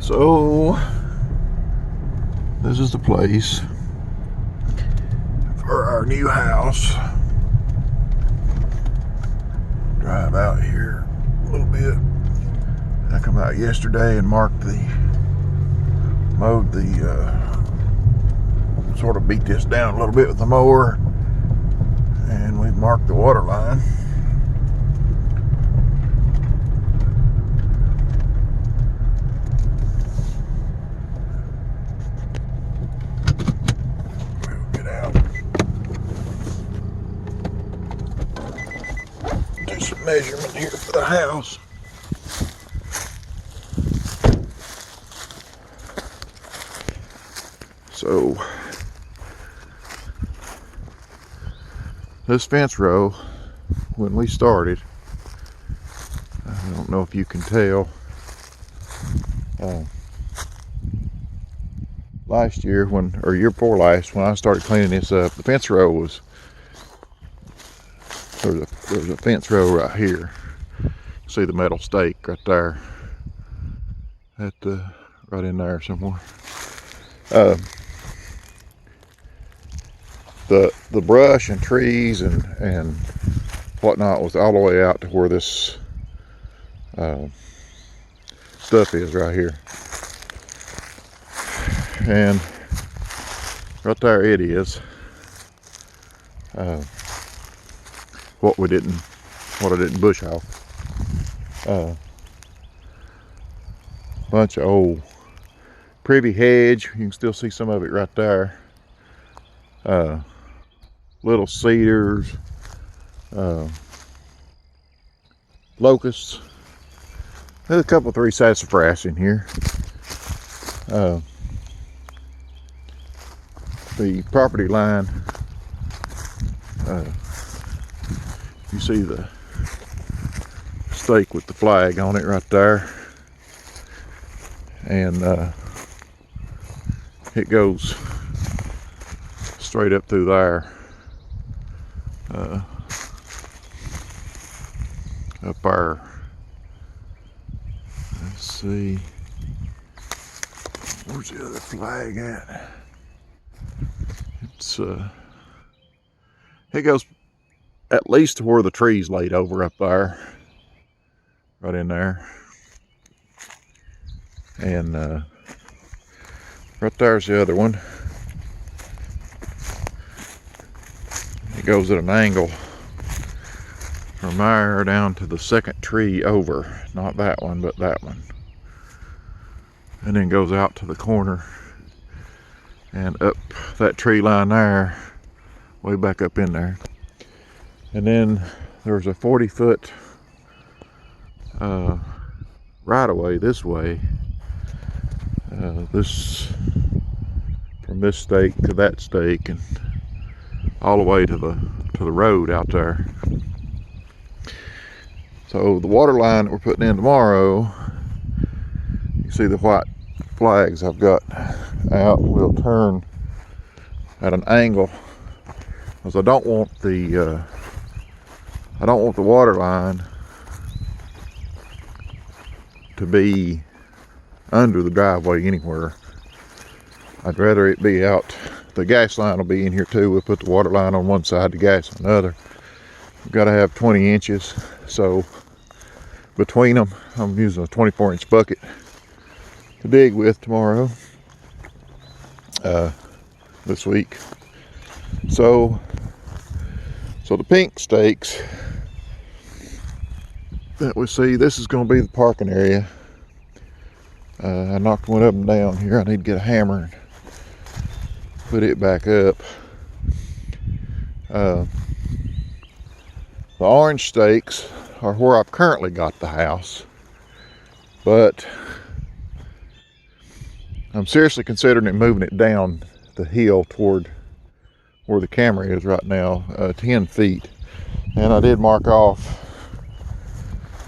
So this is the place for our new house. Drive out here a little bit. I come out yesterday and mowed the sort of beat this down a little bit with the mower, and we've marked the water line. We'll get out, do some measurement here for the house. So this fence row, when we started, I don't know if you can tell, last year or year before last, when I started cleaning this up, the fence row was, there's a fence row right here. See the metal stake right there, right in there somewhere. The brush and trees and whatnot was all the way out to where this stuff is right here, and right there it is. What I didn't bush off. Bunch of old privy hedge. You can still see some of it right there. Little cedars, locusts. There's a couple, 3 sassafras in here. The property line, you see the stake with the flag on it right there, and it goes straight up through there, up there. Let's see, where's the other flag at? It goes at least to where the tree's laid over up there, right in there, and right there's the other one. It goes at an angle from there down to the second tree over, not that one, but that one, and then goes out to the corner and up that tree line there, way back up in there. And then there's a 40-foot right of way this way, this from this stake to that stake, and all the way to the road out there. So the water line that we're putting in tomorrow, you see the white flags I've got out, will turn at an angle, because I don't want the water line to be under the driveway anywhere. I'd rather it be out. The gas line will be in here too. We'll put the water line on one side, the gas on the other. We've got to have 20 inches. So between them, I'm using a 24-inch bucket to dig with tomorrow, this week. So the pink stakes that we see, this is going to be the parking area. I knocked one of them down here. I need to get a hammer and put it back up. The orange stakes are where I've currently got the house, but I'm seriously considering moving it down the hill toward where the camera is right now, 10 feet. And I did mark off,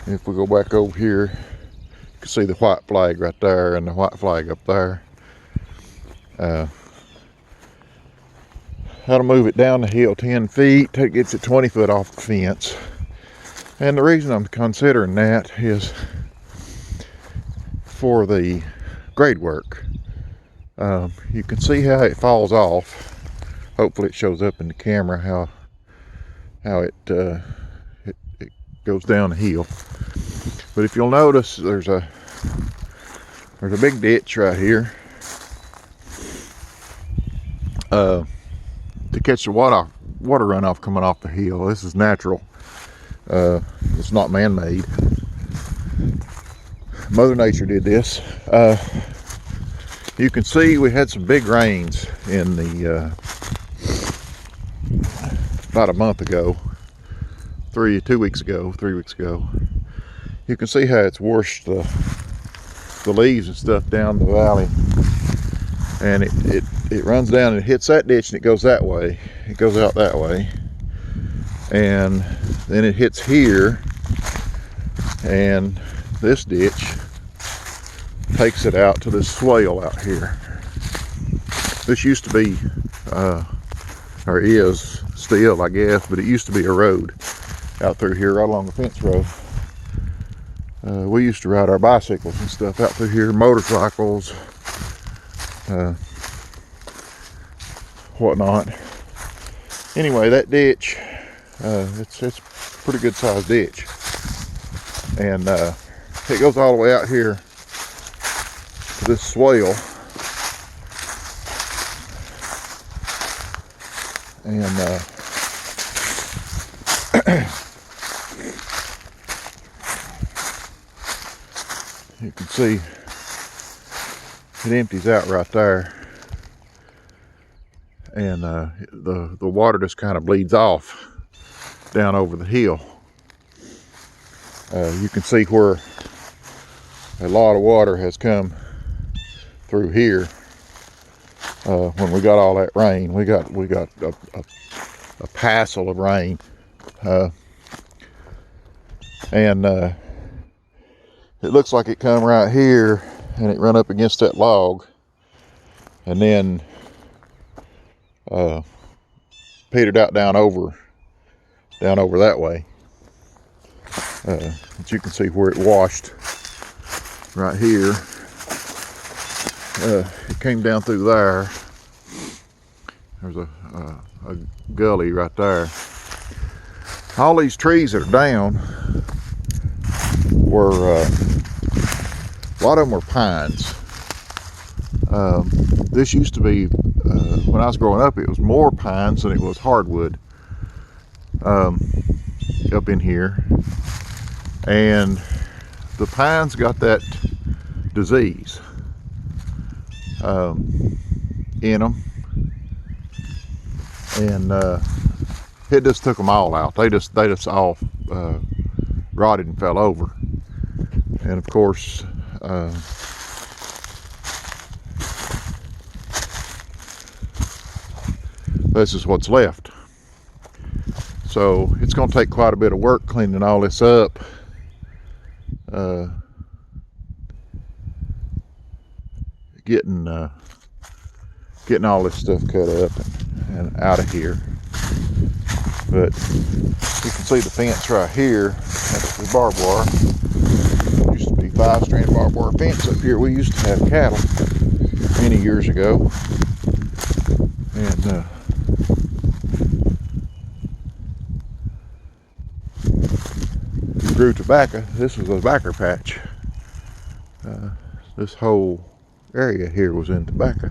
if we go back over here, you can see the white flag right there and the white flag up there. How to move it down the hill 10 feet, that gets it 20 foot off the fence. And the reason I'm considering that is for the grade work. You can see how it falls off. Hopefully it shows up in the camera how it goes down the hill. But if you'll notice, there's a big ditch right here to catch the water runoff coming off the hill. This is natural. It's not man-made. Mother Nature did this. You can see we had some big rains in the about a month ago, 3 weeks ago. You can see how it's washed the leaves and stuff down the valley, and it runs down and it hits that ditch and it goes that way. It goes out that way, and then it hits here, and this ditch takes it out to this swale out here. This used to be, or is still, I guess, but it used to be a road out through here, right along the fence row. We used to ride our bicycles and stuff out through here, motorcycles, whatnot. Anyway, that ditch, it's a pretty good sized ditch, and it goes all the way out here to this swale, and you can see it empties out right there, and the water just kind of bleeds off down over the hill. You can see where a lot of water has come through here. When we got all that rain, we got a passel of rain, and it looks like it come right here and it run up against that log, and then petered out down over that way. But you can see where it washed right here. It came down through there. There's a gully right there. All these trees that are down were, a lot of them were pines. This used to be, when I was growing up, it was more pines than it was hardwood up in here. And the pines got that disease in them, and it just took them all out. They just all rotted and fell over. And of course, this is what's left. So it's going to take quite a bit of work cleaning all this up. Getting all this stuff cut up and out of here. But you can see the fence right here. That's the barbed wire. It used to be 5-strand barbed wire fence up here. We used to have cattle many years ago, and grew tobacco. This was a tobacco patch. This whole area here was in tobacco.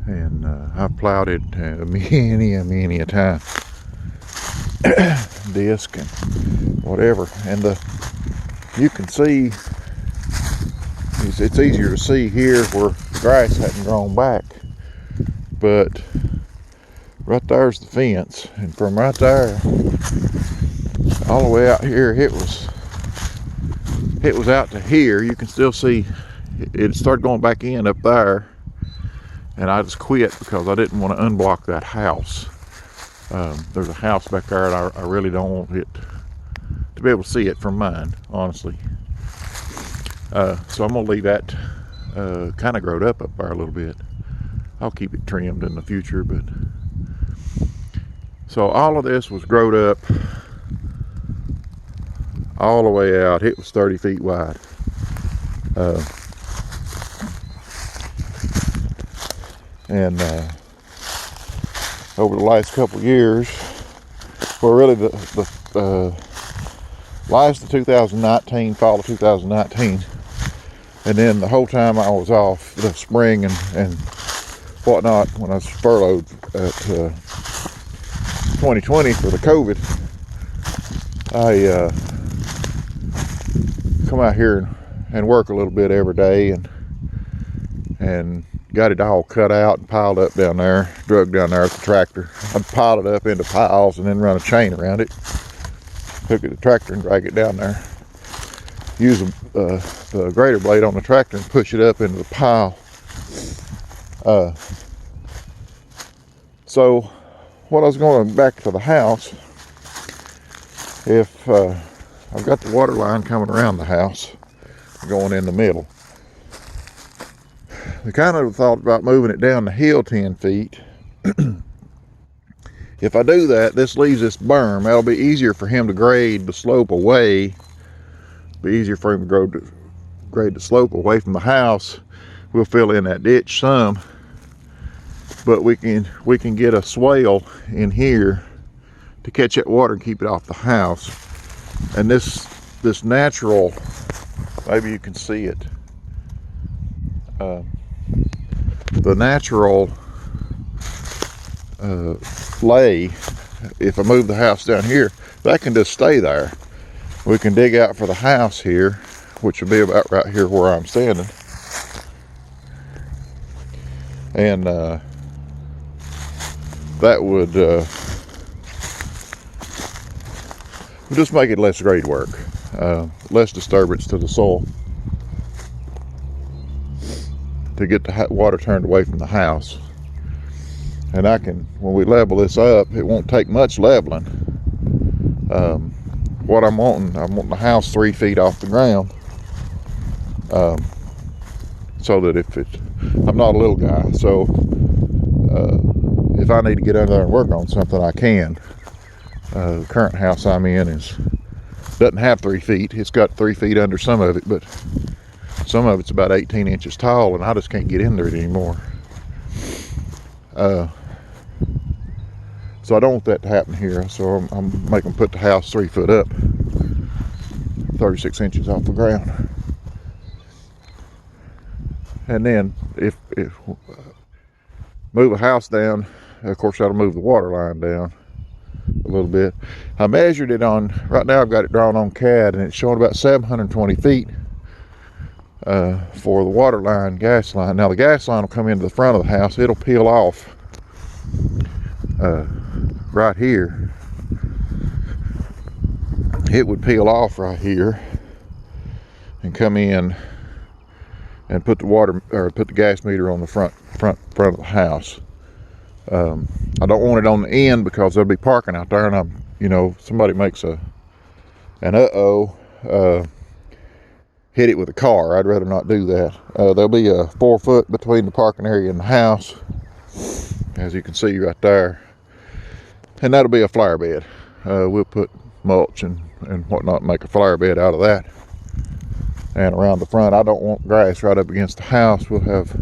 And I've plowed it many a time. Disc and whatever. And you can see, it's easier to see here where the grass hadn't grown back. But right there's the fence, and from right there all the way out here, it was out to here. You can still see it started going back in up there, and I just quit because I didn't want to unblock that house. There's a house back there, and I really don't want it to be able to see it from mine, honestly. So I'm gonna leave that kind of growed up there a little bit. I'll keep it trimmed in the future, but so all of this was growed up all the way out. It was 30 feet wide. And over the last couple years, well, really the last of 2019, fall of 2019, and then the whole time I was off, the spring and whatnot, when I was furloughed at 2020 for the COVID, I come out here and work a little bit every day, and got it all cut out and piled up down there, drug down there with the tractor. I'd pile it up into piles and then run a chain around it, hook it to the tractor and drag it down there. Use the grater blade on the tractor and push it up into the pile. So what I was going back to the house, if I've got the water line coming around the house, going in the middle. I kind of thought about moving it down the hill 10 feet. If I do that, this leaves this berm. That'll be easier for him to grade the slope away. Be easier for him to grade the slope away from the house. We'll fill in that ditch some, but we can get a swale in here to catch that water and keep it off the house. And this natural, maybe you can see it, the natural lay, if I move the house down here, that can just stay there. We can dig out for the house here, which would be about right here where I'm standing, and that would just make it less grade work, less disturbance to the soil, to get the water turned away from the house. And when we level this up, it won't take much leveling. What I'm wanting the house 3 feet off the ground, so that I'm not a little guy, so if I need to get under there and work on something, I can. The current house I'm in doesn't have 3 feet. It's got 3 feet under some of it, but some of it's about 18 inches tall, and I just can't get in there anymore. So I don't want that to happen here. So I'm making put the house 3 foot up, 36 inches off the ground. And then if move a house down, of course that'll move the water line down a little bit. I measured it right now I've got it drawn on CAD, and it's showing about 720 feet for the water line, gas line. Now the gas line will come into the front of the house. It'll peel off right here. It would peel off right here and come in and put the gas meter on the front of the house. I don't want it on the end because they'll be parking out there, and somebody makes an hit it with a car. I'd rather not do that. There'll be a 4 foot between the parking area and the house, as you can see right there, and that'll be a flower bed. We'll put mulch and whatnot, make a flower bed out of that. And around the front, I don't want grass right up against the house. We'll have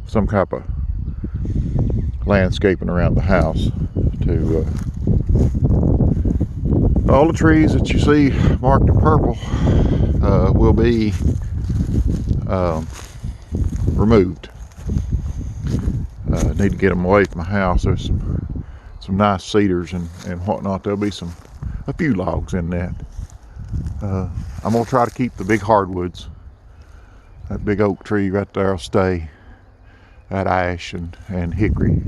some type of landscaping around the house. To all the trees that you see marked in purple will be removed. Need to get them away from the house. There's some nice cedars and whatnot. There'll be a few logs in that. I'm gonna try to keep the big hardwoods. That big oak tree right there will stay. That ash and hickory.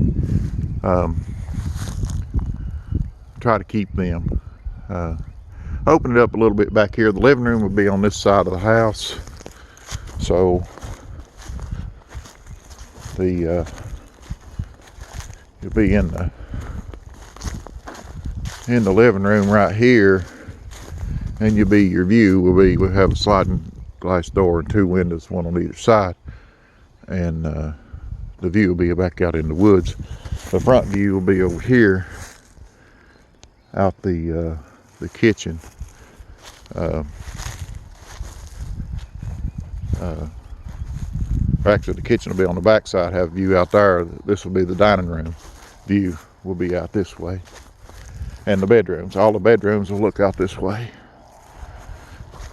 Try to keep them. Open it up a little bit back here. The living room will be on this side of the house, so you'll be in the living room right here, and your view we'll have a sliding glass door and 2 windows, one on either side, and the view will be back out in the woods. The front view will be over here out the the kitchen. Actually, the kitchen will be on the back side, have a view out there. This will be the dining room. View will be out this way. And the bedrooms, all the bedrooms will look out this way.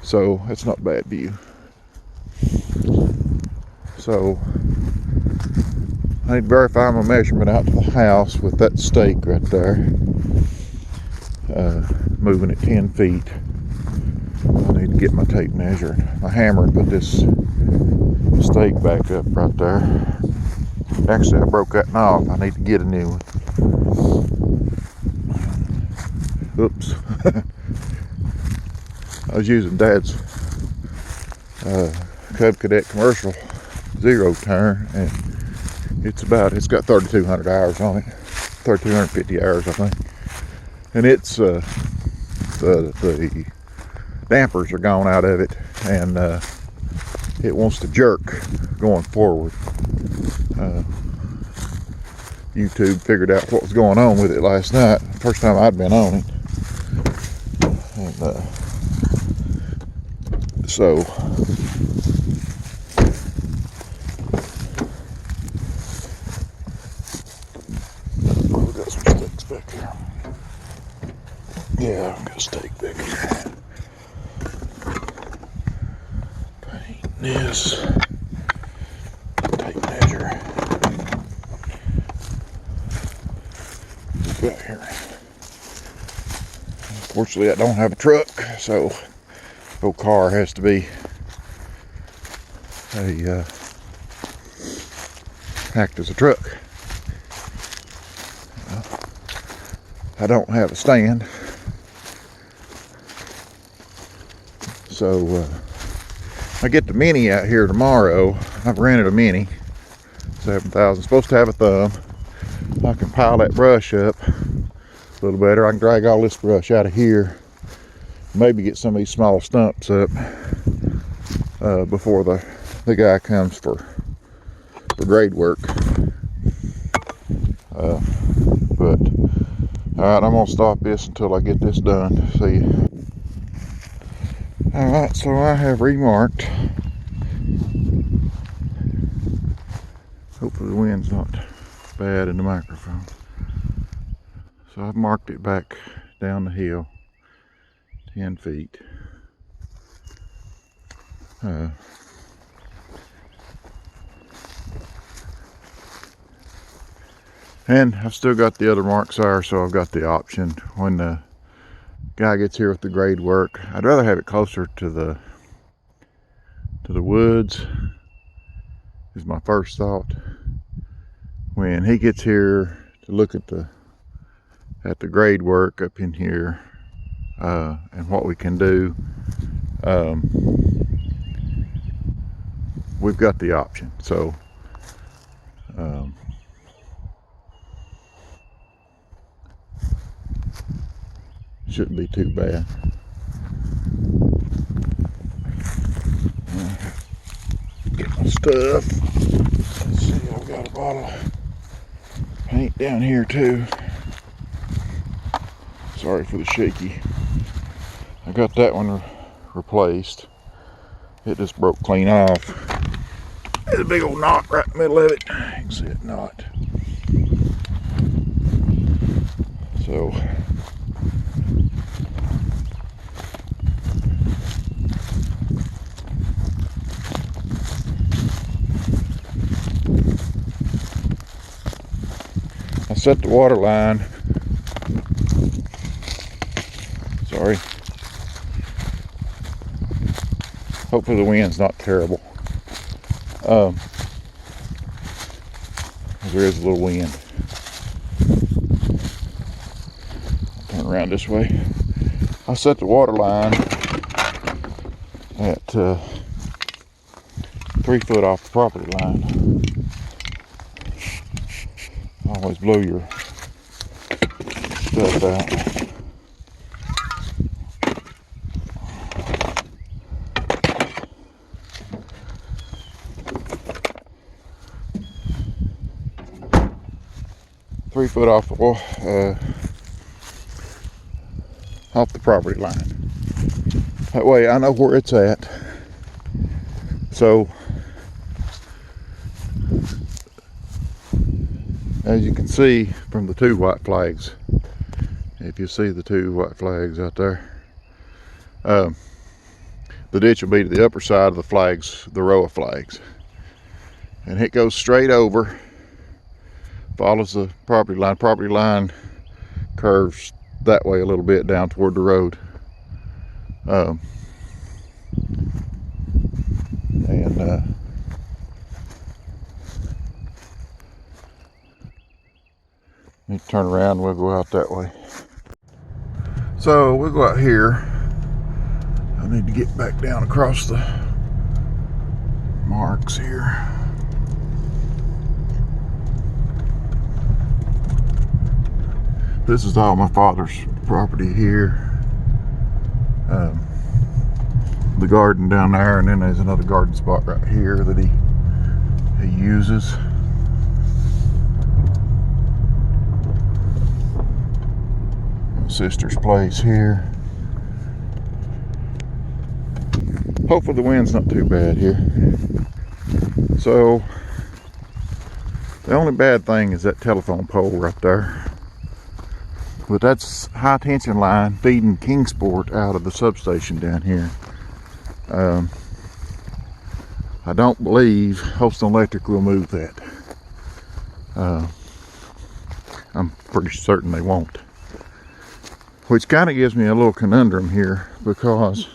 So it's not a bad view. So I need to verify my measurement out to the house with that stake right there. Moving it 10 feet. I need to get my tape measure, my hammer, and put this stake back up right there. Actually, I broke that knob. I need to get a new one. Oops. I was using Dad's Cub Cadet commercial zero turn, and it's got 3,200 hours on it, 3,250 hours I think, and it's the dampers are gone out of it, and it wants to jerk going forward. YouTube figured out what was going on with it last night, first time I'd been on it, and so we got some stakes back here. Yeah, I've got a stake back here. Paint this. Tape measure. Back here. Unfortunately, I don't have a truck, so the old car has to be act as a truck. I don't have a stand, so I get the Mini out here tomorrow. I've rented a Mini 7,000. Supposed to have a thumb. I can pile that brush up a little better. I can drag all this brush out of here. Maybe get some of these small stumps up before the guy comes for grade work. But alright, I'm gonna stop this until I get this done. See you. Alright, so I have remarked. Hopefully the wind's not bad in the microphone. So I've marked it back down the hill 10 feet. And I've still got the other marks there, so I've got the option when the guy gets here with the grade work. I'd rather have it closer to the woods, is my first thought. When he gets here to look at the grade work up in here, and what we can do, we've got the option. So shouldn't be too bad. Get my stuff. Let's see, I've got a bottle of paint down here too. Sorry for the shaky. I got that one replaced. It just broke clean off. There's a big old knot right in the middle of it. You can see that knot. So I set the water line. Sorry. Hopefully the wind's not terrible. There is a little wind. Turn around this way. I set the water line at 3 foot off the property line. Always blow your stuff out. Three foot off the off the property line. That way I know where it's at. So as you can see from the two white flags, if you see the two white flags out there, the ditch will be to the upper side of the flags, the row of flags. And it goes straight over, follows the property line. Property line curves that way a little bit down toward the road. Let me turn around, we'll go out that way. So we'll go out here. I need to get back down across the marks here. This is all my father's property here. The garden down there, and then there's another garden spot right here that he uses. My sister's place here. Hopefully the wind's not too bad here. So the only bad thing is that telephone pole right there. But that's high tension line feeding Kingsport out of the substation down here. I don't believe Holston Electric will move that. I'm pretty certain they won't. Which kind of gives me a little conundrum here, because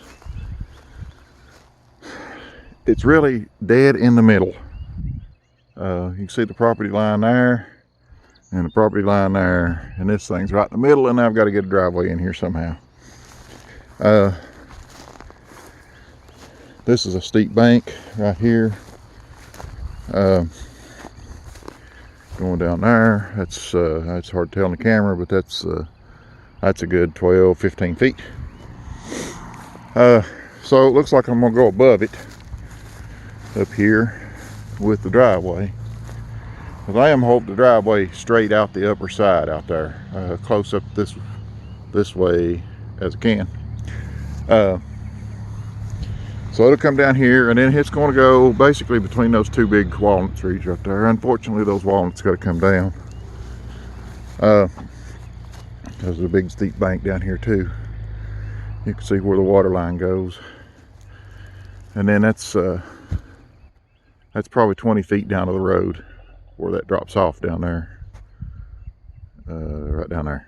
it's really dead in the middle. You can see the property line there and the property line there, and this thing's right in the middle, and I've got to get a driveway in here somehow. This is a steep bank right here. Going down there, it's hard to tell in the camera, but that's a good 12-15 feet. So it looks like I'm gonna go above it up here with the driveway, because I am holding the driveway straight out the upper side out there, close up this way as I can. So it'll come down here, and then it's going to go basically between those two big walnut trees right there. Unfortunately, those walnuts got to come down, because there's a big steep bank down here too. You can see where the water line goes, and then that's probably 20 feet down to the road where that drops off down there, right down there.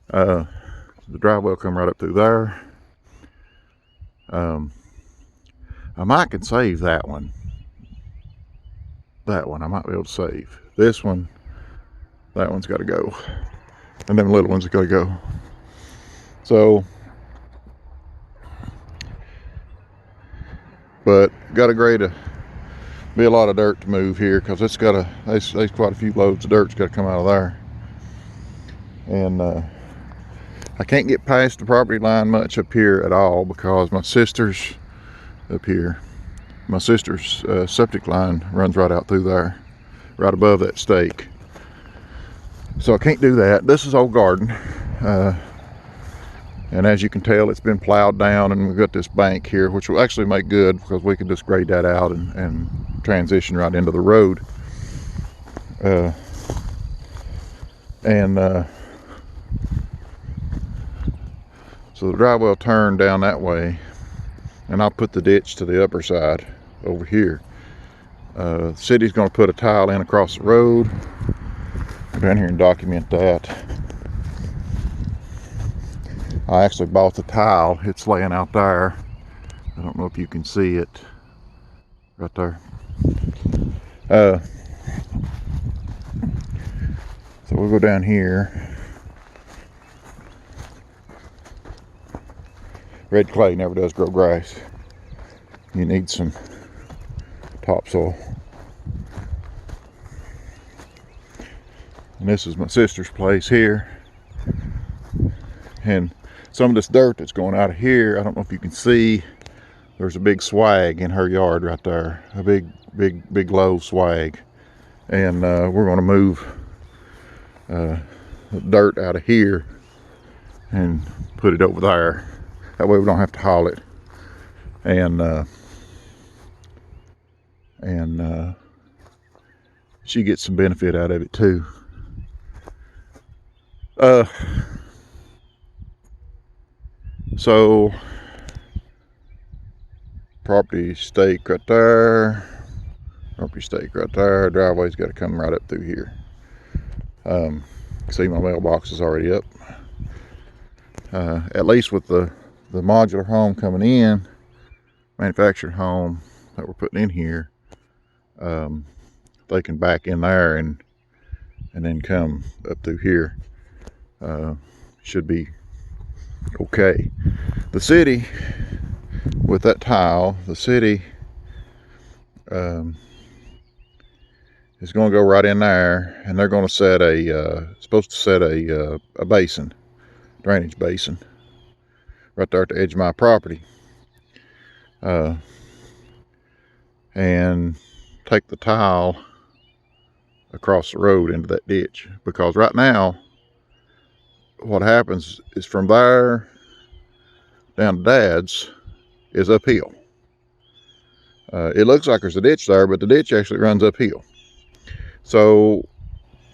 The driveway will come right up through there. I might can save that one. That one I might be able to save. This one, that one's got to go, and them little ones have got to go. So, but got a grade to be a lot of dirt to move here, because it's got a there's quite a few loads of dirt's got to come out of there, and I can't get past the property line much up here at all, because my sister's up here. My sister's septic line runs right out through there, right above that stake. So I can't do that. This is old garden, and as you can tell, it's been plowed down, and we've got this bank here, which will actually make good, because we can just grade that out and transition right into the road. So the driveway will turn down that way, and I'll put the ditch to the upper side over here. The city's going to put a tile in across the road. Go down here and document that. I actually bought the tile. It's laying out there. I don't know if you can see it right there. So we'll go down here. Red clay never does grow grass. You need some topsoil. And this is my sister's place here. And some of this dirt that's going out of here, I don't know if you can see, there's a big swag in her yard right there. A big low swag. And we're going to move dirt out of here and put it over there. That way we don't have to haul it. And she gets some benefit out of it too. So property stake right there. Property stake right there. Driveway's got to come right up through here. See, my mailbox is already up. At least with the modular home coming in, manufactured home that we're putting in here, they can back in there and then come up through here. Should be okay. The city, with that tile, the city is going to go right in there, and they're going to set supposed to set a basin, drainage basin, right there at the edge of my property, and take the tile across the road into that ditch. Because right now, what happens is from there down to Dad's is uphill. It looks like there's a ditch there, but the ditch actually runs uphill. So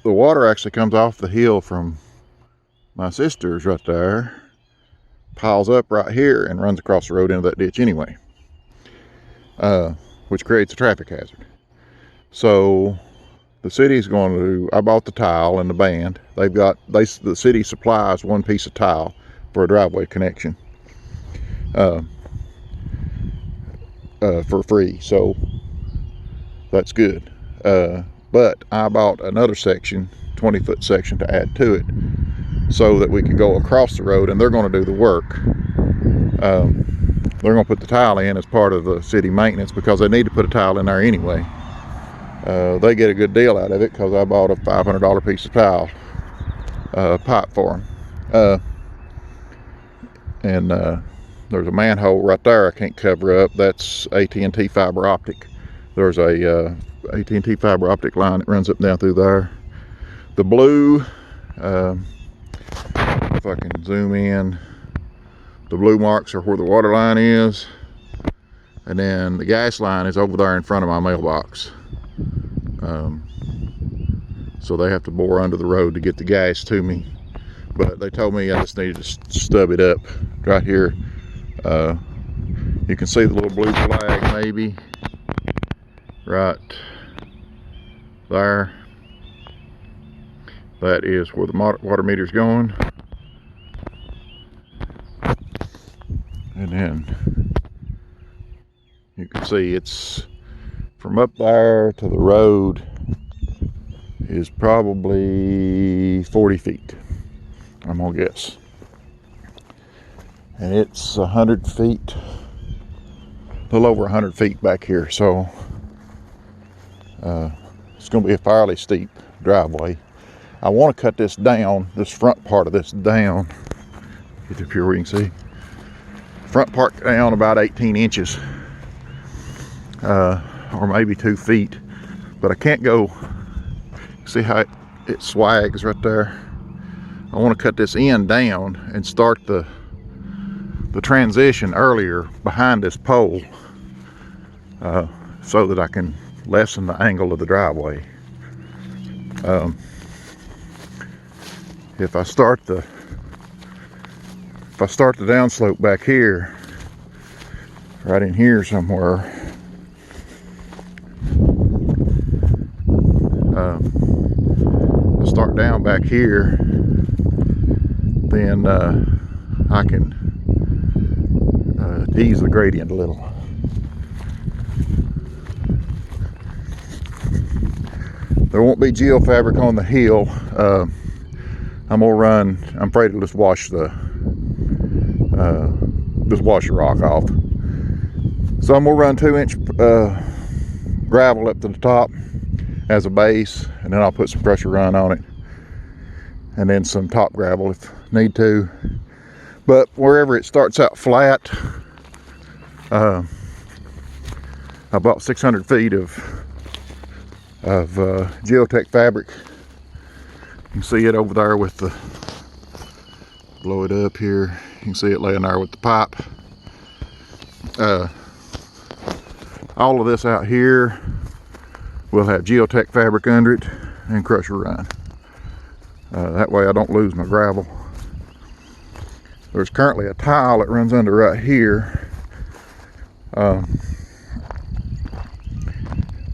the water actually comes off the hill from my sister's right there, piles up right here, and runs across the road into that ditch anyway, which creates a traffic hazard. So the city's going to, I bought the tile and the band. The city supplies one piece of tile for a driveway connection for free, so that's good. But I bought another section, 20-foot section, to add to it so that we can go across the road, and they're going to do the work. They're going to put the tile in as part of the city maintenance because they need to put a tile in there anyway. They get a good deal out of it because I bought a $500 piece of tile pipe for them. And there's a manhole right there I can't cover up. That's AT&T fiber optic. There's a AT&T fiber optic line that runs up and down through there. The blue, if I can zoom in, the blue marks are where the water line is, and then the gas line is over there in front of my mailbox. So they have to bore under the road to get the gas to me, but they told me I just needed to stub it up right here. You can see the little blue flag maybe right there. That is where the water meter is going. And then you can see it's from up there to the road is probably 40 feet, I'm gonna guess. And it's 100 feet, a little over 100 feet back here. So it's gonna be a fairly steep driveway. I want to cut this down, this front part of this down. Get up here where you can see. Front part down about 18 inches, or maybe 2 feet. But I can't go, see how it swags right there? I want to cut this end down and start the transition earlier behind this pole, so that I can lessen the angle of the driveway. If I start the downslope back here, right in here somewhere, start down back here, then I can ease the gradient a little. There won't be geofabric on the hill. I'm afraid to just wash the rock off. So I'm gonna run 2-inch gravel up to the top as a base, and then I'll put some pressure run on it, and then some top gravel if need to. But wherever it starts out flat, I bought 600 feet of geotech fabric. You can see it over there with Blow it up here. You can see it laying there with the pipe. All of this out here will have geotech fabric under it and crusher run. That way I don't lose my gravel. There's currently a tile that runs under right here, but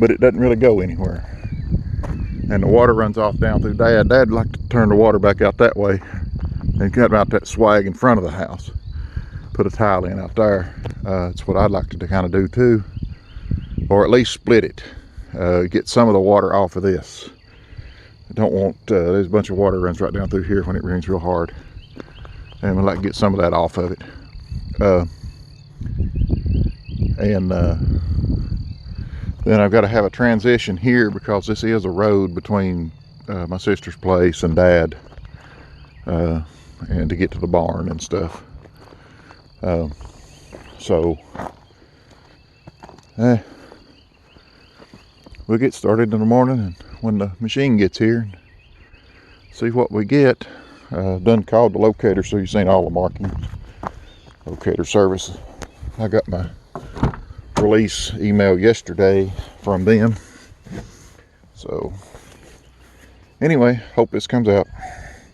it doesn't really go anywhere. And the water runs off down through Dad. Dad'd like to turn the water back out that way and cut out that swag in front of the house. Put a tile in out there. It's what I'd like to kind of do too, or at least split it. Get some of the water off of this. I don't want, there's a bunch of water runs right down through here when it rains real hard. And we'd like to get some of that off of it. Then I've got to have a transition here because this is a road between my sister's place and Dad, and to get to the barn and stuff. We'll get started in the morning, and when the machine gets here, see what we get. Done called the locator, so you've seen all the markings. Locator service. I got my release email yesterday from them. So anyway, hope this comes out.